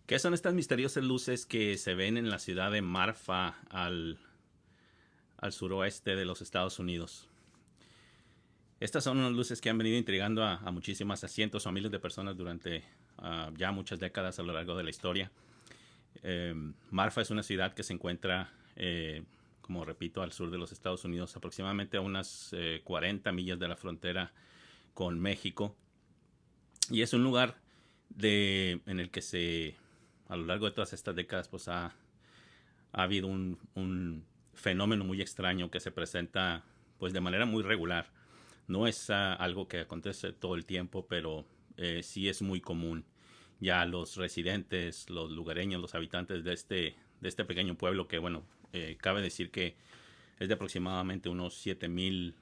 ¿Qué son estas misteriosas luces que se ven en la ciudad de Marfa al suroeste de los Estados Unidos? Estas son unas luces que han venido intrigando a muchísimas, a cientos o miles de personas durante ya muchas décadas a lo largo de la historia. Marfa es una ciudad que se encuentra, como repito, al sur de los Estados Unidos, aproximadamente a unas 40 millas de la frontera con México. Y es un lugar en el que a lo largo de todas estas décadas, pues ha habido un fenómeno muy extraño que se presenta pues de manera muy regular. No es algo que acontece todo el tiempo, pero sí es muy común. Ya los residentes, los lugareños, los habitantes de este pequeño pueblo que, bueno, cabe decir que es de aproximadamente unos 7,000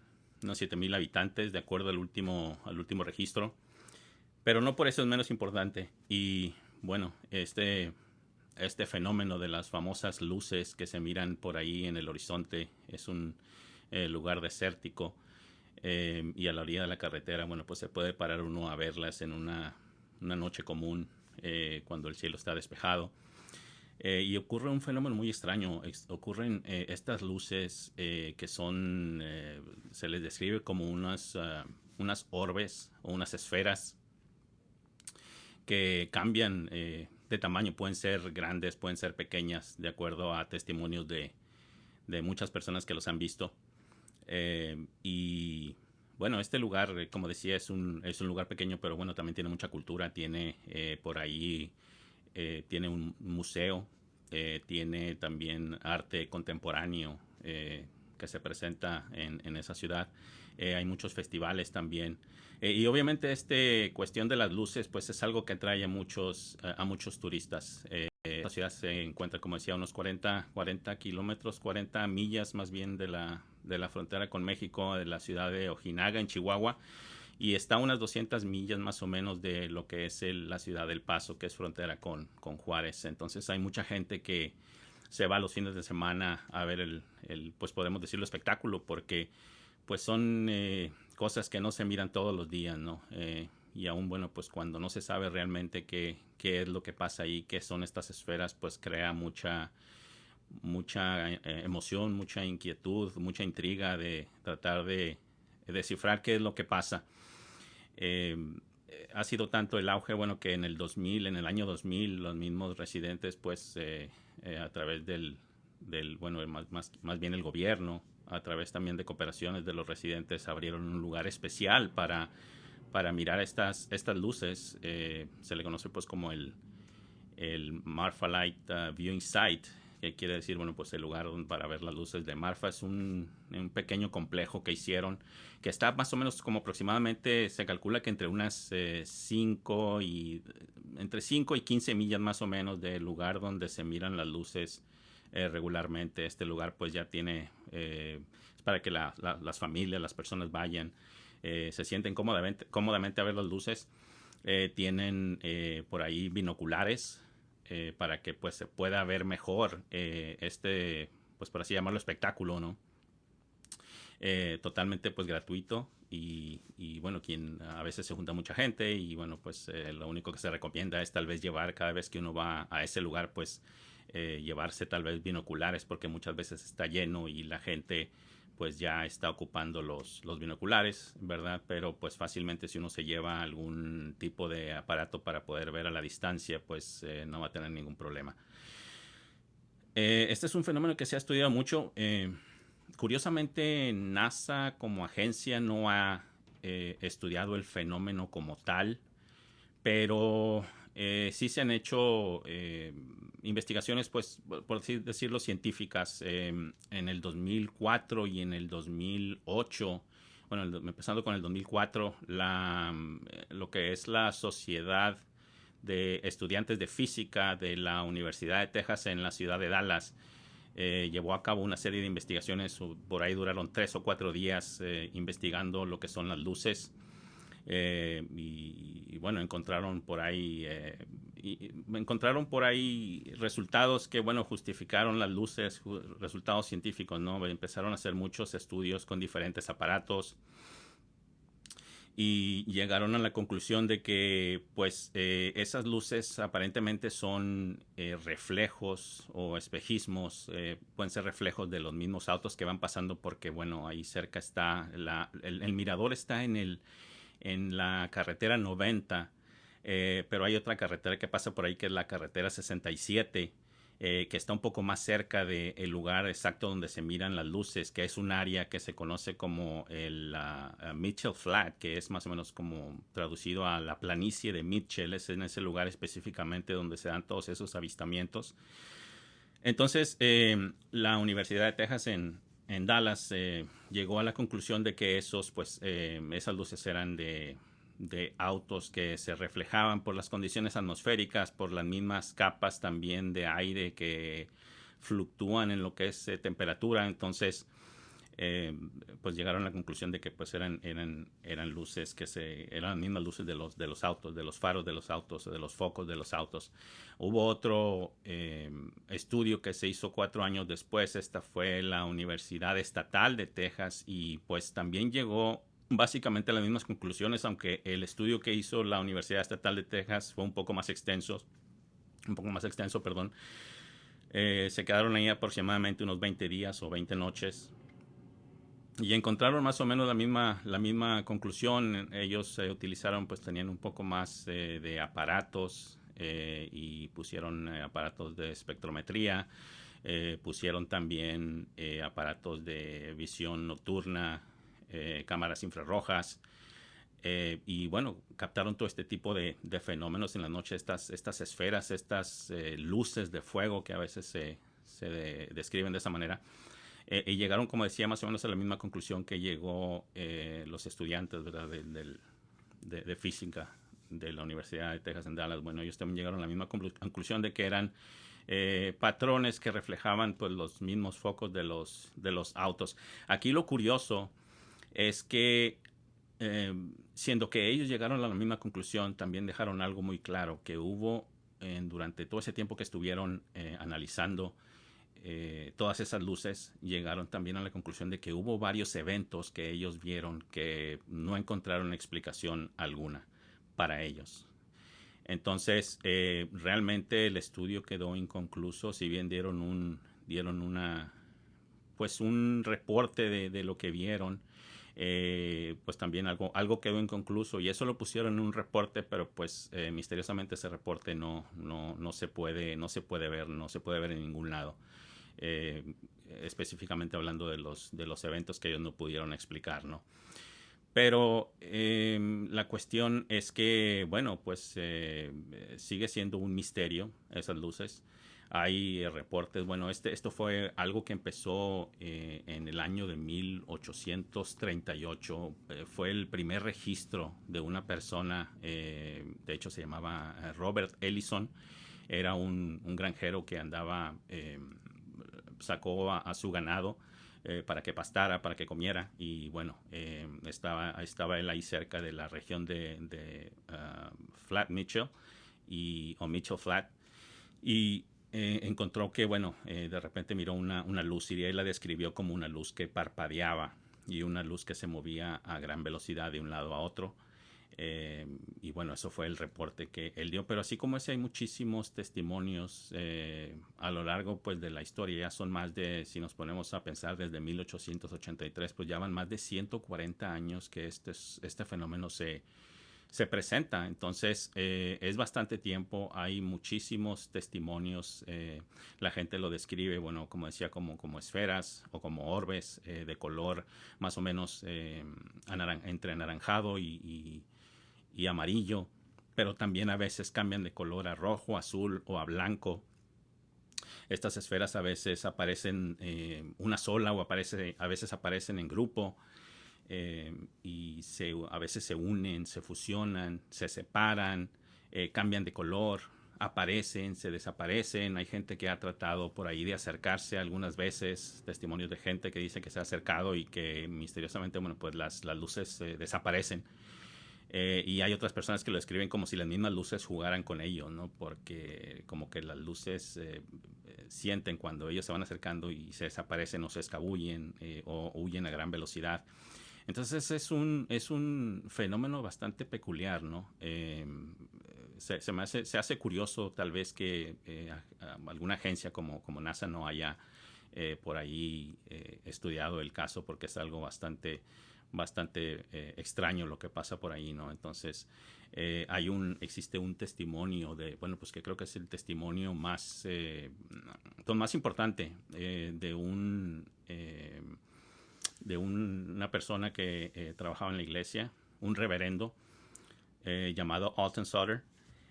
habitantes, de acuerdo al último registro. Pero no por eso es menos importante. Y bueno, este fenómeno de las famosas luces que se miran por ahí en el horizonte es un lugar desértico, y a la orilla de la carretera, bueno, pues se puede parar uno a verlas en una noche común, cuando el cielo está despejado. Y ocurre un fenómeno muy extraño. Ocurren estas luces que se les describe como unas orbes o unas esferas que cambian de tamaño. Pueden ser grandes, pueden ser pequeñas, de acuerdo a testimonios de muchas personas que los han visto. Y bueno, este lugar, como decía, es un lugar pequeño, pero bueno, también tiene mucha cultura. Tiene por ahí, tiene un museo, tiene también arte contemporáneo que se presenta en esa ciudad. Hay muchos festivales también. Y obviamente cuestión de las luces, pues es algo que atrae a muchos turistas. La ciudad se encuentra, como decía, a unos 40 kilómetros, 40 millas más bien de la frontera con México, de la ciudad de Ojinaga, en Chihuahua, y está a unas 200 millas más o menos de lo que es la ciudad del Paso, que es frontera con Juárez. Entonces hay mucha gente que se va los fines de semana a ver pues podemos decirlo, espectáculo, porque pues son cosas que no se miran todos los días, ¿no? Y aún, bueno, pues cuando no se sabe realmente qué es lo que pasa ahí, qué son estas esferas, pues crea mucha emoción, mucha inquietud, mucha intriga de tratar de descifrar qué es lo que pasa. Eh, Ha sido tanto el auge, bueno, que en el año 2000, los mismos residentes, pues a través bueno, más bien el gobierno, a través también de cooperaciones de los residentes, abrieron un lugar especial para mirar estas luces. Se le conoce pues como el Marfa Light Viewing Site, que quiere decir, bueno, pues el lugar para ver las luces de Marfa. Es un pequeño complejo que hicieron, que está más o menos como aproximadamente, se calcula que entre 5 y 15 millas más o menos del lugar donde se miran las luces regularmente. Este lugar pues ya tiene, es para que las familias, las personas vayan, se sienten cómodamente a ver las luces. Tienen por ahí binoculares, para que pues se pueda ver mejor pues por así llamarlo, espectáculo, ¿no? Totalmente pues gratuito, y bueno, quien a veces se junta mucha gente, y bueno, pues lo único que se recomienda es tal vez llevar, cada vez que uno va a ese lugar, pues llevarse tal vez binoculares, porque muchas veces está lleno y la gente pues ya está ocupando los binoculares, ¿verdad? Pero pues fácilmente, si uno se lleva algún tipo de aparato para poder ver a la distancia, pues no va a tener ningún problema. Este es un fenómeno que se ha estudiado mucho. Curiosamente, NASA como agencia no ha estudiado el fenómeno como tal, pero sí se han hecho investigaciones, pues, por así decirlo, científicas, en el 2004 y en el 2008. Bueno, empezando con el 2004, lo que es la Sociedad de Estudiantes de Física de la Universidad de Texas en la ciudad de Dallas llevó a cabo una serie de investigaciones. Por ahí duraron 3 o 4 días investigando lo que son las luces. Y bueno, encontraron por ahí resultados que, bueno, justificaron las luces, resultados científicos, ¿no? Empezaron a hacer muchos estudios con diferentes aparatos, y llegaron a la conclusión de que pues esas luces aparentemente son reflejos o espejismos, pueden ser reflejos de los mismos autos que van pasando porque bueno, ahí cerca está, el mirador está en la carretera 90, pero hay otra carretera que pasa por ahí que es la carretera 67, que está un poco más cerca del lugar exacto donde se miran las luces, que es un área que se conoce como el Mitchell Flat, que es más o menos como traducido a la planicie de Mitchell, es en ese lugar específicamente donde se dan todos esos avistamientos. Entonces, la Universidad de Texas en Dallas llegó a la conclusión de que esas luces eran de autos que se reflejaban por las condiciones atmosféricas, por las mismas capas también de aire que fluctúan en lo que es temperatura. Entonces, eh, pues llegaron a la conclusión de que pues eran luces eran las mismas luces de los autos, de los faros de los autos, de los focos de los autos. Hubo otro estudio que se hizo 4 años después. Esta fue la Universidad Estatal de Texas y pues también llegó básicamente a las mismas conclusiones, aunque el estudio que hizo la Universidad Estatal de Texas fue un poco más extenso, perdón. Se quedaron ahí aproximadamente unos 20 días o 20 noches y encontraron más o menos la misma conclusión. Ellos utilizaron, pues tenían un poco más de aparatos y pusieron aparatos de espectrometría, pusieron también aparatos de visión nocturna, cámaras infrarrojas, y bueno, captaron todo este tipo de fenómenos en la noche, estas esferas, estas luces de fuego que a veces se describen de esa manera. Y llegaron, como decía, más o menos a la misma conclusión que llegó los estudiantes, ¿verdad? De física de la Universidad de Texas en Dallas. Bueno, ellos también llegaron a la misma conclusión de que eran patrones que reflejaban pues los mismos focos de los autos. Aquí lo curioso es que siendo que ellos llegaron a la misma conclusión, también dejaron algo muy claro, que hubo durante todo ese tiempo que estuvieron analizando todas esas luces, llegaron también a la conclusión de que hubo varios eventos que ellos vieron que no encontraron explicación alguna para ellos. Entonces, realmente el estudio quedó inconcluso, si bien dieron pues un reporte de lo que vieron, pues también algo quedó inconcluso y eso lo pusieron en un reporte, pero pues misteriosamente ese reporte no se puede ver, no se puede ver en ningún lado. Eh, Específicamente hablando de los eventos que ellos no pudieron explicar, ¿no? Pero la cuestión es que, bueno, pues sigue siendo un misterio esas luces. Hay reportes, bueno, esto fue algo que empezó en el año de 1838. Fue el primer registro de una persona, de hecho se llamaba Robert Ellison. Era un granjero que andaba, sacó a su ganado para que pastara, para que comiera. Y bueno, estaba él ahí cerca de la región de Flat Mitchell o Mitchell Flat. Y encontró que, bueno, de repente miró una luz y él la describió como una luz que parpadeaba y una luz que se movía a gran velocidad de un lado a otro. Y bueno, eso fue el reporte que él dio, pero así como ese hay muchísimos testimonios a lo largo pues de la historia. Ya son más de, si nos ponemos a pensar desde 1883, pues ya van más de 140 años que este fenómeno se presenta. Entonces es bastante tiempo, hay muchísimos testimonios. La gente lo describe, bueno, como decía, como esferas o como orbes de color más o menos entre anaranjado y amarillo, pero también a veces cambian de color a rojo, azul o a blanco. Estas esferas a veces aparecen una sola o a veces aparecen en grupo, y a veces se unen, se fusionan, se separan, cambian de color, aparecen, se desaparecen. Hay gente que ha tratado por ahí de acercarse algunas veces, testimonios de gente que dice que se ha acercado y que misteriosamente, bueno, pues las luces desaparecen. Y hay otras personas que lo describen como si las mismas luces jugaran con ellos, ¿no? Porque como que las luces sienten cuando ellos se van acercando y se desaparecen o se escabullen o huyen a gran velocidad. Entonces es un fenómeno bastante peculiar, ¿no? Se hace curioso tal vez que alguna agencia como NASA no haya por ahí estudiado el caso, porque es algo bastante extraño lo que pasa por ahí, ¿no? Entonces, existe un testimonio bueno, pues que creo que es el testimonio más importante una persona que trabajaba en la iglesia, un reverendo llamado Alton Sutter.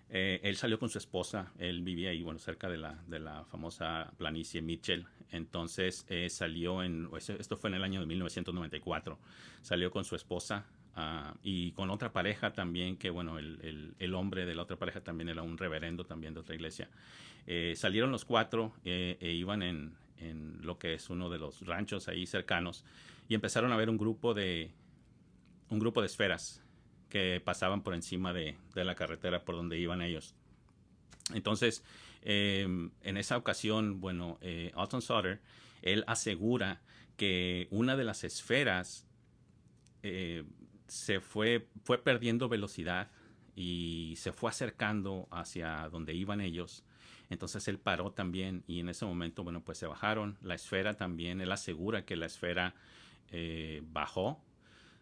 Él salió con su esposa, él vivía ahí, bueno, cerca de la famosa planicie Mitchell. Entonces esto fue en el año de 1994. Salió con su esposa y con otra pareja también, que bueno, el hombre de la otra pareja también era un reverendo también de otra iglesia. Salieron los cuatro iban en lo que es uno de los ranchos ahí cercanos y empezaron a ver un grupo de esferas que pasaban por encima de la carretera por donde iban ellos. Entonces, en esa ocasión, bueno, Alton Sutter, él asegura que una de las esferas fue perdiendo velocidad y se fue acercando hacia donde iban ellos. Entonces él paró también y en ese momento, bueno, pues se bajaron. La esfera también, él asegura que la esfera bajó,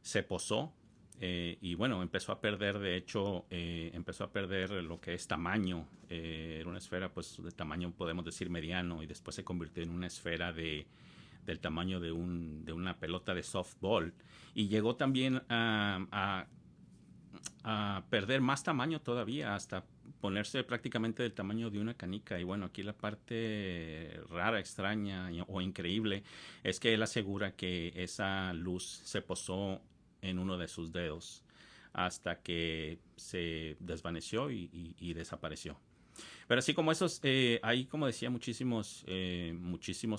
se posó y bueno, empezó a perder, de hecho, empezó a perder lo que es tamaño. Era una esfera pues de tamaño, podemos decir, mediano, y después se convirtió en una esfera del tamaño de una pelota de softball. Y llegó también a perder más tamaño todavía, hasta ponerse prácticamente del tamaño de una canica. Y bueno, aquí la parte rara, extraña o increíble es que él asegura que esa luz se posó en uno de sus dedos hasta que se desvaneció y desapareció. Pero así como esos, hay, como decía, muchísimos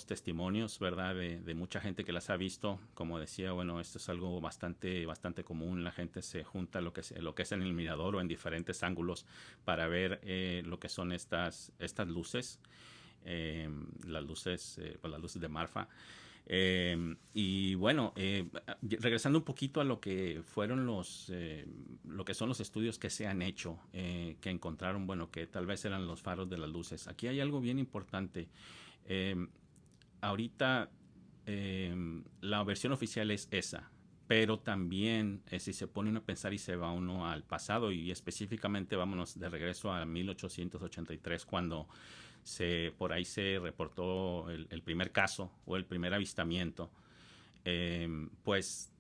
testimonios, ¿verdad? De mucha gente que las ha visto. Como decía, bueno, esto es algo bastante común. La gente se junta lo que es en el mirador o en diferentes ángulos para ver lo que son estas luces, pues las luces de Marfa. Y bueno, regresando un poquito a lo que fueron lo que son los estudios que se han hecho, que encontraron, bueno, que tal vez eran los faros de las luces. Aquí hay algo bien importante. Eh, Ahorita la versión oficial es esa, pero también si se pone uno a pensar y se va uno al pasado, y específicamente vámonos de regreso a 1883, cuando por ahí se reportó el primer caso o el primer avistamiento. Pues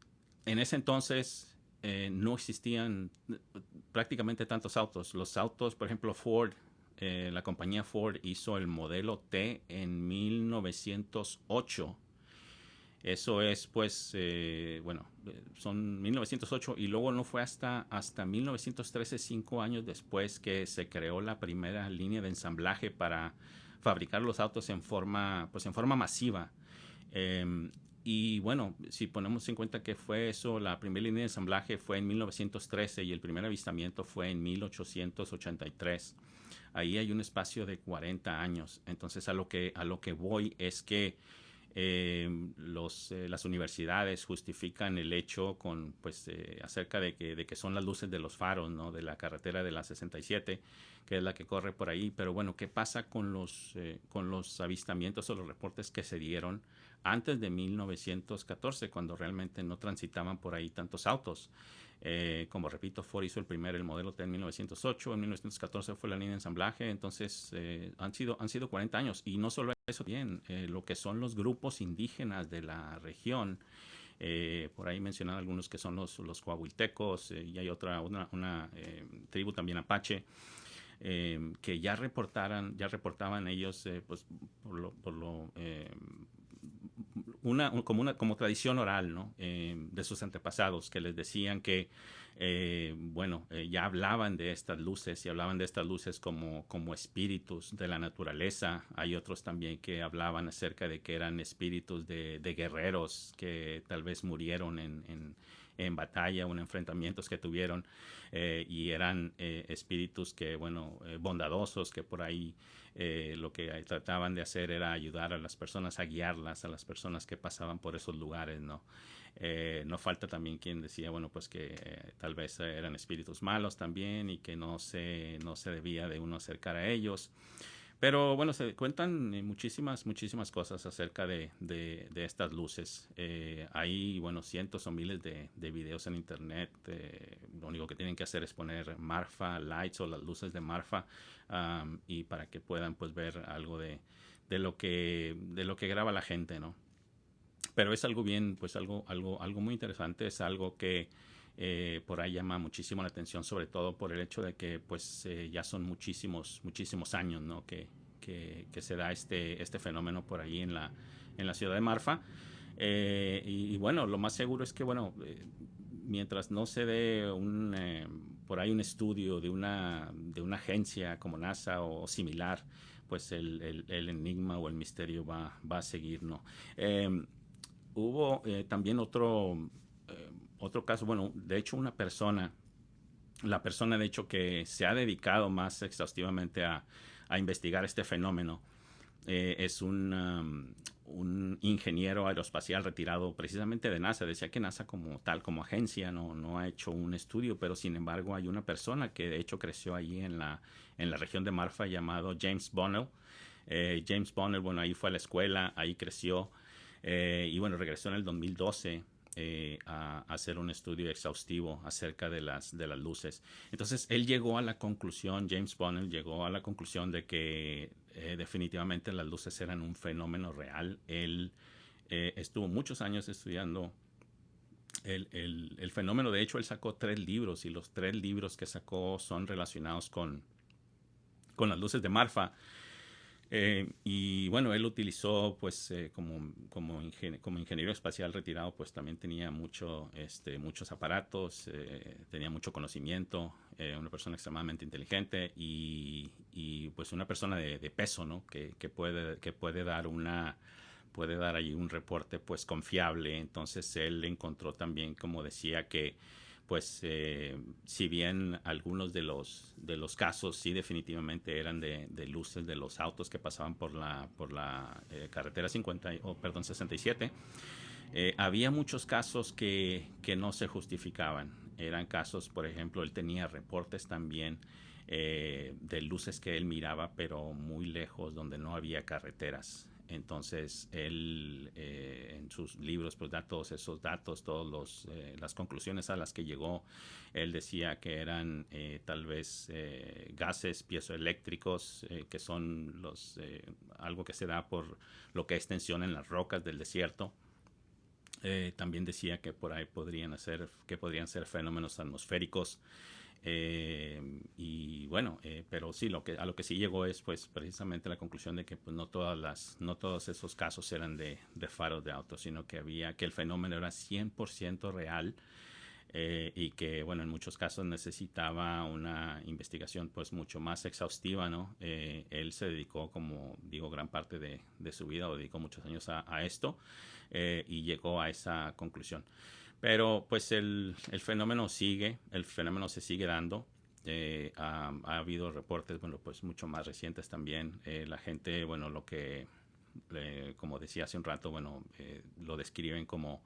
en ese entonces no existían prácticamente tantos autos. Los autos, por ejemplo, Ford, la compañía Ford hizo el modelo T en 1908. Eso es, pues, bueno, son 1908, y luego no fue hasta 1913, 5 años después, que se creó la primera línea de ensamblaje para fabricar los autos pues, en forma masiva. Y bueno, si ponemos en cuenta que fue eso, la primera línea de ensamblaje fue en 1913 y el primer avistamiento fue en 1883. Ahí hay un espacio de 40 años. Entonces a lo que voy es que las universidades justifican el hecho acerca de que son las luces de los faros, ¿no? De la carretera de la 67, que es la que corre por ahí. Pero bueno, ¿qué pasa con los avistamientos o los reportes que se dieron antes de 1914, cuando realmente no transitaban por ahí tantos autos? Como repito, Ford hizo el modelo T en 1908, en 1914 fue la línea de ensamblaje. Entonces han sido 40 años, y no solo eso, bien, lo que son los grupos indígenas de la región. Por ahí mencionan algunos que son los coahuiltecos, y hay una tribu también apache, que ya reportaban ellos, pues como tradición oral, ¿no? De sus antepasados, que les decían que ya hablaban de estas luces, y hablaban de estas luces como espíritus de la naturaleza. Hay otros también que hablaban acerca de que eran espíritus de guerreros que tal vez murieron en batalla o en enfrentamientos que tuvieron, y eran espíritus que, bondadosos, que por ahí lo que trataban de hacer era ayudar a las personas, a guiarlas, a las personas que pasaban por esos lugares, ¿no? No falta también quien decía, bueno, pues que tal vez eran espíritus malos también y que no se debía de uno acercar a ellos. Pero bueno, se cuentan muchísimas cosas acerca de estas luces. Hay, bueno, cientos o miles de videos en internet. Lo único que tienen que hacer es poner Marfa Lights o las luces de Marfa, y para que puedan pues ver algo de lo que graba la gente, ¿no? Pero es algo bien, pues algo muy interesante. Es algo que por ahí llama muchísimo la atención, sobre todo por el hecho de que pues ya son muchísimos años, ¿no? Que se da este fenómeno por ahí en la ciudad de Marfa. Y bueno, lo más seguro es que, bueno, mientras no se dé por ahí un estudio de una agencia como NASA o similar, pues el enigma o el misterio va a seguir, ¿no? Hubo también otro caso, bueno, de hecho la persona de hecho que se ha dedicado más exhaustivamente a investigar este fenómeno, es un ingeniero aeroespacial retirado precisamente de NASA. Decía que NASA como tal, como agencia, no ha hecho un estudio, pero sin embargo hay una persona que de hecho creció allí en la región de Marfa llamado James Bonnell. James Bonnell, bueno, ahí fue a la escuela, ahí creció, y bueno, regresó en el 2012 a hacer un estudio exhaustivo acerca de las luces. Entonces él llegó a la conclusión, James Bonnell llegó a la conclusión de que definitivamente las luces eran un fenómeno real. Él estuvo muchos años estudiando el fenómeno. De hecho, él sacó 3 libros y los 3 libros que sacó son relacionados con las luces de Marfa. Y bueno, él utilizó pues como ingeniero espacial retirado, pues también tenía muchos aparatos, tenía mucho conocimiento, una persona extremadamente inteligente y pues una persona de peso, ¿no? Que puede dar ahí un reporte pues confiable. Entonces él encontró también, como decía, que pues si bien algunos de los casos sí definitivamente eran de luces de los autos que pasaban por la carretera 67, había muchos casos que no se justificaban. Eran casos, por ejemplo, él tenía reportes también de luces que él miraba, pero muy lejos, donde no había carreteras. Entonces él en sus libros pues da todos esos datos, todas las conclusiones a las que llegó. Él decía que eran tal vez gases piezoeléctricos, que son algo que se da por lo que es tensión en las rocas del desierto. También decía que por ahí podrían ser fenómenos atmosféricos. Y bueno, pero sí, a lo que sí llegó es pues precisamente la conclusión de que pues no todos esos casos eran de faros de autos, sino que el fenómeno era 100% real, y que bueno, en muchos casos necesitaba una investigación pues mucho más exhaustiva, ¿no? Él se dedicó, como digo, gran parte de su vida, o dedicó muchos años a esto, y llegó a esa conclusión. Pero pues el fenómeno se sigue dando. Ha habido reportes, bueno, pues mucho más recientes también. La gente, bueno, como decía hace un rato, bueno, lo describen como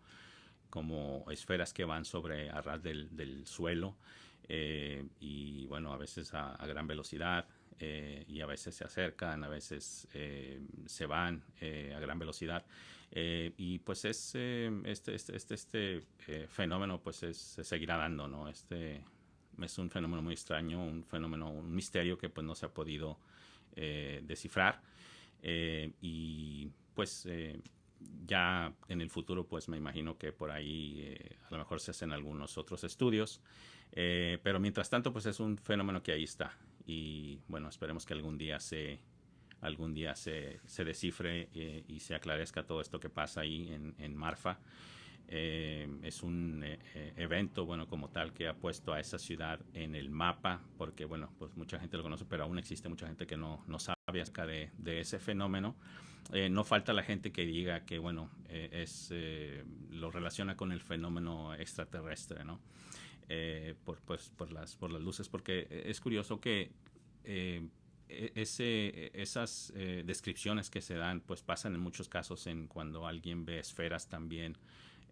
esferas que van a ras del suelo, y bueno, a veces a gran velocidad, y a veces se acercan, a veces se van a gran velocidad. Y pues este fenómeno pues se seguirá dando, ¿no? Es un fenómeno muy extraño, un misterio que pues no se ha podido descifrar, y pues ya en el futuro pues me imagino que por ahí a lo mejor se hacen algunos otros estudios, pero mientras tanto pues es un fenómeno que ahí está. Y bueno, esperemos que algún día se descifre y se aclarezca todo esto que pasa ahí en Marfa. Es un evento, bueno, como tal, que ha puesto a esa ciudad en el mapa, porque bueno, pues mucha gente lo conoce, pero aún existe mucha gente que no sabe acerca de ese fenómeno. No falta la gente que diga que bueno, lo relaciona con el fenómeno extraterrestre, ¿no? Por las luces, porque es curioso que esas descripciones que se dan pues pasan en muchos casos cuando alguien ve esferas también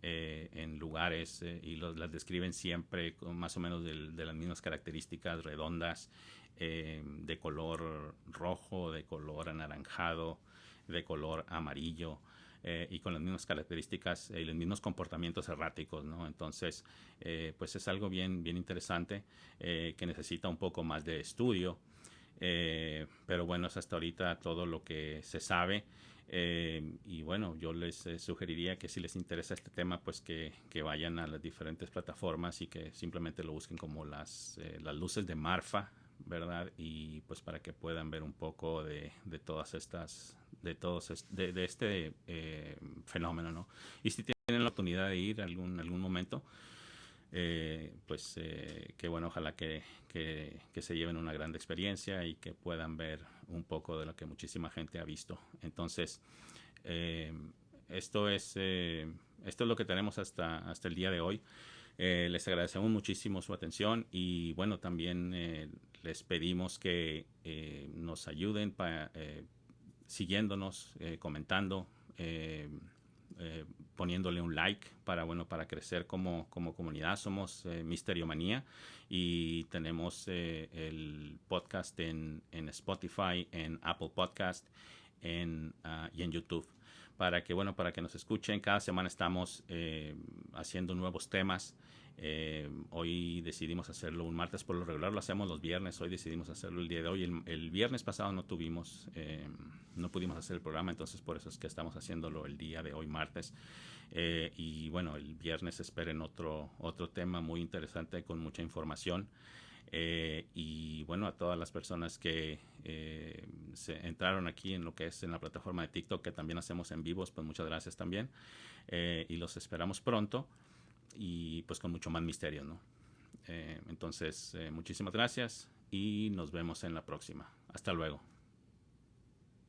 en lugares y las describen siempre con más o menos de las mismas características redondas, de color rojo, de color anaranjado, de color amarillo. Y con las mismas características y los mismos comportamientos erráticos, ¿no? Entonces, pues es algo bien, bien interesante que necesita un poco más de estudio, pero bueno, es hasta ahorita todo lo que se sabe. Y bueno, yo les sugeriría que si les interesa este tema, pues que vayan a las diferentes plataformas y que simplemente lo busquen como las luces de Marfa, ¿verdad? Y pues para que puedan ver un poco de todas estas, de este fenómeno, ¿no? Y si tienen la oportunidad de ir algún momento, pues que bueno, ojalá que se lleven una gran experiencia y que puedan ver un poco de lo que muchísima gente ha visto. Entonces, eh, esto es lo que tenemos hasta el día de hoy. Les agradecemos muchísimo su atención y bueno, también les pedimos que nos ayuden siguiéndonos, comentando, poniéndole un like para crecer como comunidad. Somos Misteriomanía y tenemos el podcast en Spotify, en Apple Podcast y en YouTube. Para que nos escuchen. Cada semana estamos haciendo nuevos temas. Hoy decidimos hacerlo un martes, por lo regular lo hacemos los viernes. Hoy decidimos hacerlo el día de hoy. El viernes pasado no pudimos hacer el programa, entonces por eso es que estamos haciéndolo el día de hoy, martes. Y bueno, el viernes esperen otro tema muy interesante con mucha información. Y bueno, a todas las personas que se entraron aquí en lo que es en la plataforma de TikTok, que también hacemos en vivos, pues muchas gracias también. Y los esperamos pronto y pues con mucho más misterio, ¿no? Entonces, muchísimas gracias y nos vemos en la próxima. Hasta luego.